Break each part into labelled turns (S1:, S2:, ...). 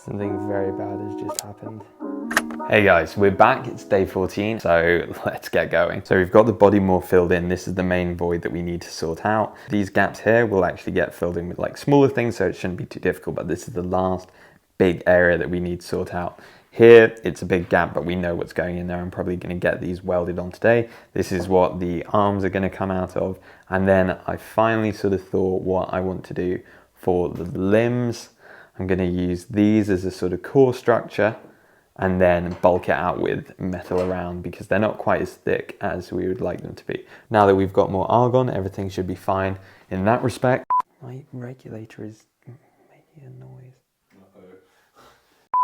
S1: Something very bad has just happened. Hey guys, we're back. It's day 14, so let's get going. So we've got the body more filled in. This is the main void that we need to sort out. These gaps here will actually get filled in with like smaller things, so it shouldn't be too difficult, but this is the last big area that we need to sort out. Here, it's a big gap, but we know what's going in there. I'm probably going to get these welded on today. This is what the arms are going to come out of. And then I finally sort of thought what I want to do for the limbs. I'm going to use these as a sort of core structure and then bulk it out with metal around because they're not quite as thick as we would like them to be. Now that we've got more argon, everything should be fine in that respect. My regulator is making a noise.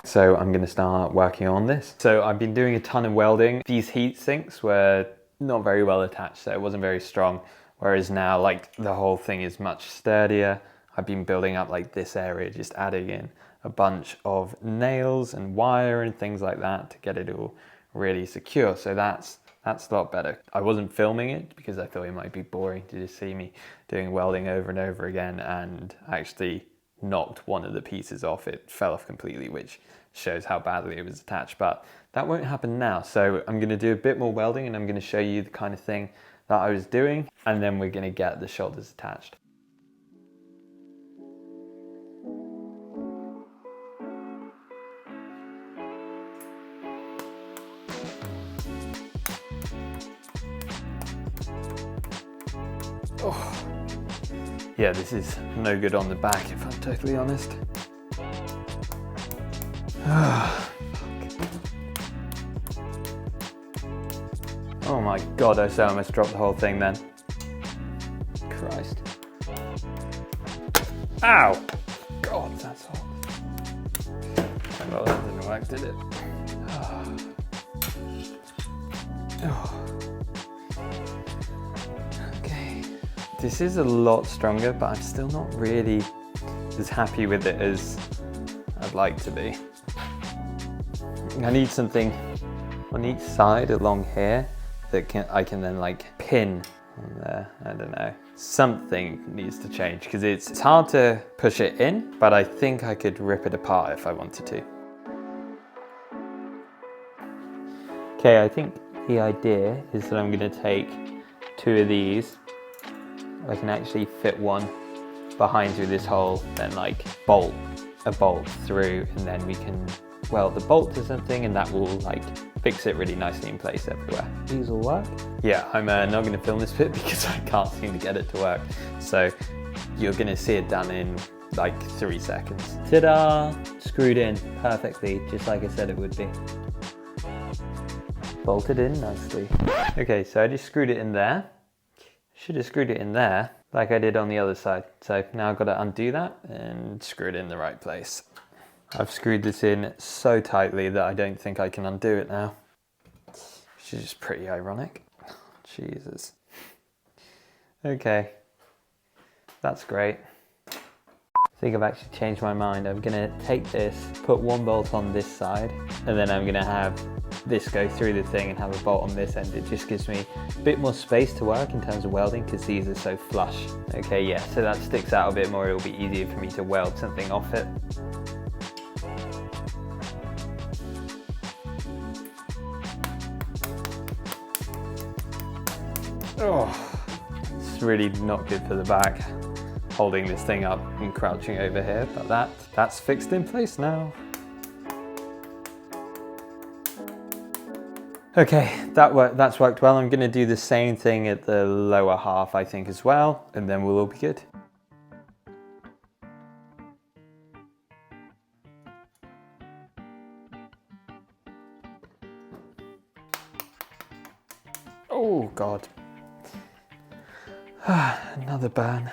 S1: So I'm going to start working on this. So I've been doing a ton of welding. These heat sinks were not very well attached, so it wasn't very strong. Whereas now, like, the whole thing is much sturdier. I've been building up like this area, just adding in a bunch of nails and wire and things like that to get it all really secure. So that's a lot better. I wasn't filming it because I thought it might be boring to just see me doing welding over and over again, and actually knocked one of the pieces off. It fell off completely, which shows how badly it was attached, but that won't happen now. So I'm going to do a bit more welding and I'm going to show you the kind of thing that I was doing, and then we're going to get the shoulders attached. Oh. Yeah, this is no good on the back if I'm totally honest. Oh my god, I so almost dropped the whole thing then. Christ. Ow! God, that's hot. Well, that didn't work, did it? Okay. This is a lot stronger, but I'm still not really as happy with it as I'd like to be. I need something on each side along here that I can then like pin on there. I don't know. Something needs to change because it's hard to push it in, but I think I could rip it apart if I wanted to. Okay, I think the idea is that I'm going to take two of these. I can actually fit one behind through this hole, then like bolt a bolt through, and then we can weld the bolt to something, and that will like fix it really nicely in place everywhere. These will work. Yeah, I'm not going to film this bit because I can't seem to get it to work. So you're going to see it done in like 3 seconds. Ta-da! Screwed in perfectly, just like I said it would be. Bolted in nicely. Okay, so I just screwed it in there. Should have screwed it in there like I did on the other side. So now I've got to undo that and screw it in the right place. I've screwed this in so tightly that I don't think I can undo it now, which is just pretty ironic. Jesus. Okay, that's great. I think I've actually changed my mind. I'm gonna take this, put one bolt on this side, and then I'm gonna have this go through the thing and have a bolt on this end. It just gives me a bit more space to work in terms of welding because these are so flush. Okay, yeah, so that sticks out a bit more. It'll be easier for me to weld something off it. Oh, it's really not good for the back, holding this thing up and crouching over here, but that's fixed in place now. Okay, that's worked well. I'm gonna do the same thing at the lower half, I think, as well, and then we'll all be good. Oh God. Another burn.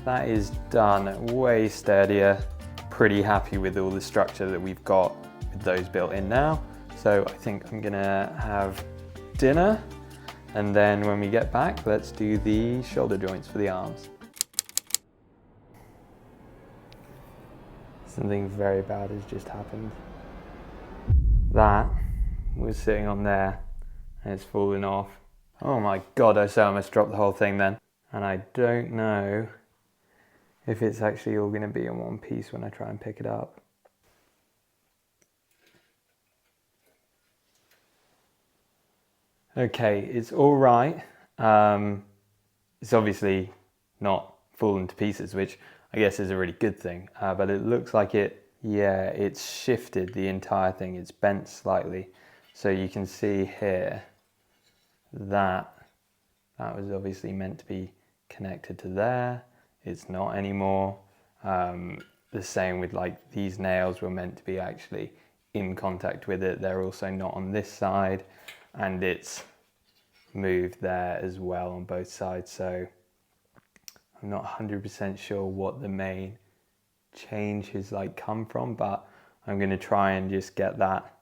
S1: That is done, way sturdier. Pretty happy with all the structure that we've got with those built in now. So I think I'm gonna have dinner, and then when we get back, let's do the shoulder joints for the arms. Something very bad has just happened. That was sitting on there and it's fallen off. Oh my God, I so almost dropped the whole thing then. And I don't know if it's actually all going to be in one piece when I try and pick it up. Okay, it's all right. It's obviously not fallen to pieces, which I guess is a really good thing. But it looks like it's shifted the entire thing. It's bent slightly. So you can see here that was obviously meant to be connected to there. It's not anymore. The same with like these nails were meant to be actually in contact with it. They're also not on this side, and it's moved there as well on both sides. So I'm not 100% sure what the main change has like come from, but I'm going to try and just get that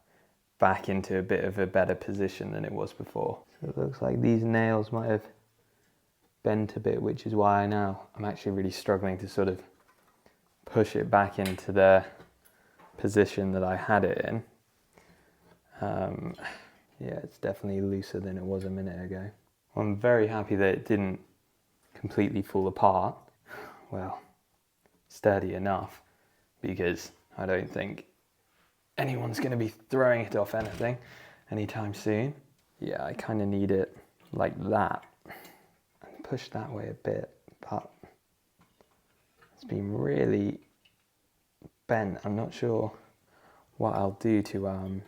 S1: back into a bit of a better position than it was before. So it looks like these nails might have bent a bit, which is why I'm actually really struggling to sort of push it back into the position that I had it in. Yeah, it's definitely looser than it was a minute ago. I'm very happy that it didn't completely fall apart. Well, sturdy enough, because I don't think anyone's going to be throwing it off anything anytime soon. Yeah, I kind of need it like that and push that way a bit, but it's been really bent. I'm not sure what I'll do to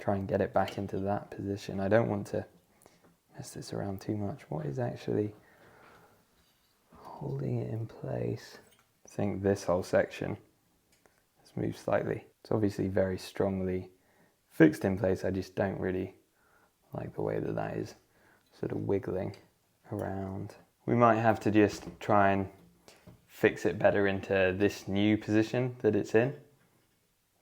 S1: try and get it back into that position. I don't want to mess this around too much. What is actually holding it in place? I think this whole section has moved slightly. It's obviously very strongly fixed in place. I just don't really like the way that is sort of wiggling around. We might have to just try and fix it better into this new position that it's in,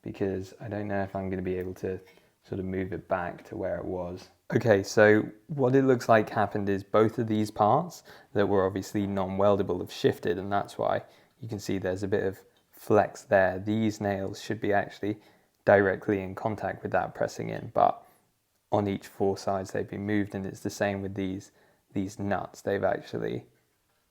S1: because I don't know if I'm going to be able to sort of move it back to where it was. Okay, so what it looks like happened is both of these parts that were obviously non-weldable have shifted, and that's why you can see there's a bit of flex there. These nails should be actually directly in contact with that pressing in, but on each four sides they've been moved, and it's the same with these nuts. They've actually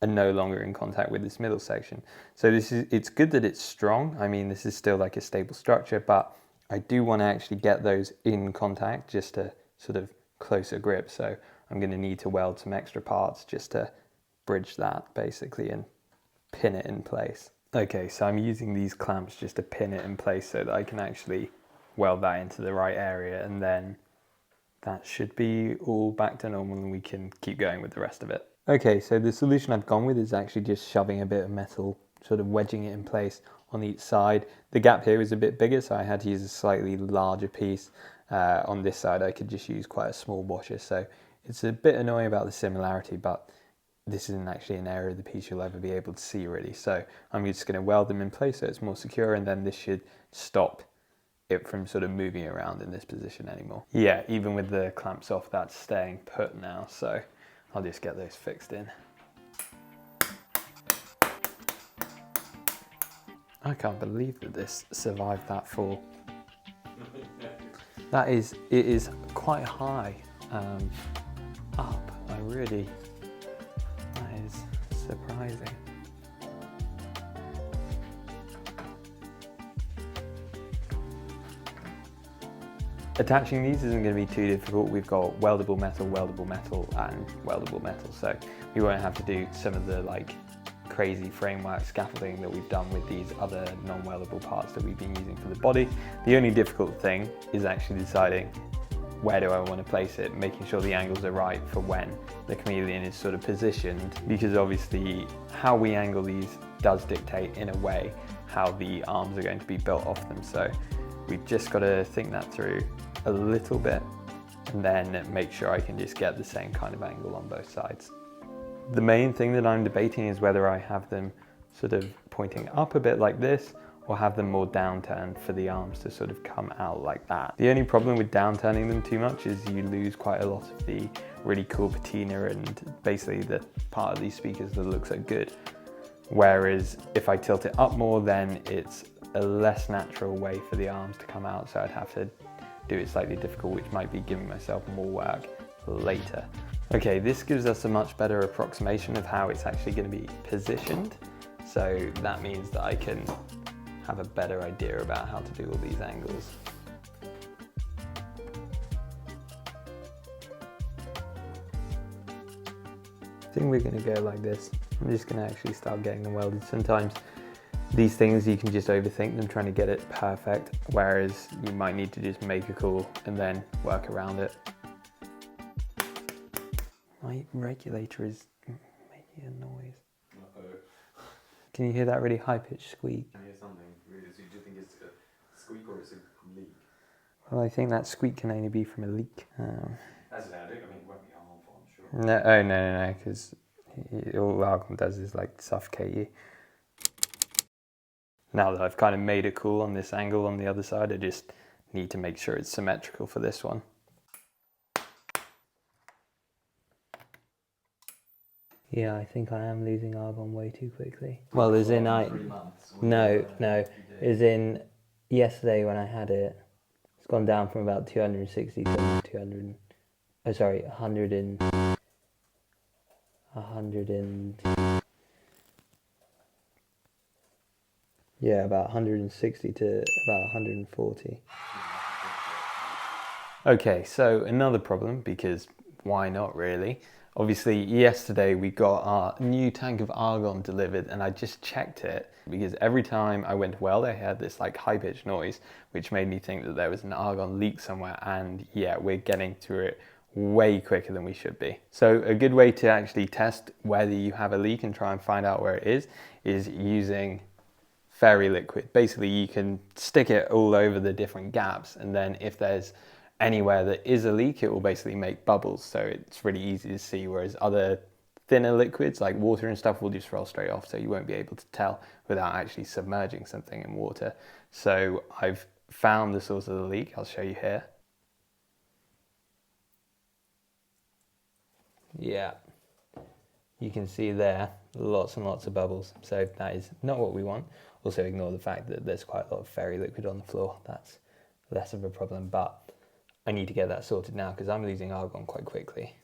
S1: are no longer in contact with this middle section. So it's good that it's strong. I mean, this is still like a stable structure, but I do want to actually get those in contact just to sort of closer grip. So I'm going to need to weld some extra parts just to bridge that basically and pin it in place. Okay, so I'm using these clamps just to pin it in place so that I can actually weld that into the right area, and then that should be all back to normal and we can keep going with the rest of it. Okay, so the solution I've gone with is actually just shoving a bit of metal, sort of wedging it in place on each side. The gap here is a bit bigger, so I had to use a slightly larger piece. On this side I could just use quite a small washer, so it's a bit annoying about the similarity, but this isn't actually an area of the piece you'll ever be able to see really. So I'm just going to weld them in place so it's more secure, and then this should stop it from sort of moving around in this position anymore. Yeah, even with the clamps off, that's staying put now, so I'll just get those fixed in. I can't believe that this survived that fall. It is quite high up. That is surprising. Attaching these isn't going to be too difficult. We've got weldable metal, and weldable metal, so we won't have to do some of the like crazy framework scaffolding that we've done with these other non-weldable parts that we've been using for the body. The only difficult thing is actually deciding where do I want to place it, making sure the angles are right for when the Chameleon is sort of positioned, because obviously how we angle these does dictate in a way how the arms are going to be built off them. So we've just got to think that through a little bit and then make sure I can just get the same kind of angle on both sides. The main thing that I'm debating is whether I have them sort of pointing up a bit like this, or have them more downturned for the arms to sort of come out like that. The only problem with downturning them too much is you lose quite a lot of the really cool patina and basically the part of these speakers that looks so good. Whereas if I tilt it up more, then it's a less natural way for the arms to come out, so I'd have to do it slightly difficult, which might be giving myself more work later. Okay, this gives us a much better approximation of how it's actually going to be positioned. So that means that I can have a better idea about how to do all these angles. I think we're going to go like this. I'm just going to actually start getting them welded. Sometimes these things you can just overthink them trying to get it perfect, whereas you might need to just make a call and then work around it. My regulator is making a noise. Uh-oh. Can you hear that really high-pitched squeak?
S2: I hear something. Really? So you do think it's a squeak or it's a leak?
S1: Well, I think that squeak can only be from a leak.
S2: That's it, I mean, it won't be harmful, I'm sure.
S1: No, oh no, because all argon does is like suffocate you. Now that I've kind of made it cool on this angle on the other side, I just need to make sure it's symmetrical for this one. Yeah, I think I am losing argon way too quickly. Well, as in
S2: 3 months?
S1: No, as in yesterday when I had it, it's gone down from about 260 to 100 yeah, about 160 to about 140. Okay, so another problem, because why not really? Obviously, yesterday we got our new tank of argon delivered and I just checked it because every time I went to weld, I had this like high-pitched noise, which made me think that there was an argon leak somewhere, and yeah, we're getting through it way quicker than we should be. So a good way to actually test whether you have a leak and try and find out where it is using fairy liquid. Basically, you can stick it all over the different gaps, and then if there's anywhere that is a leak, it will basically make bubbles, so it's really easy to see, whereas other thinner liquids like water and stuff will just roll straight off, so you won't be able to tell without actually submerging something in water. So I've found the source of the leak. I'll show you here. Yeah, you can see there lots and lots of bubbles, so that is not what we want. Also ignore the fact that there's quite a lot of fairy liquid on the floor. That's less of a problem, but I need to get that sorted now because I'm losing argon quite quickly.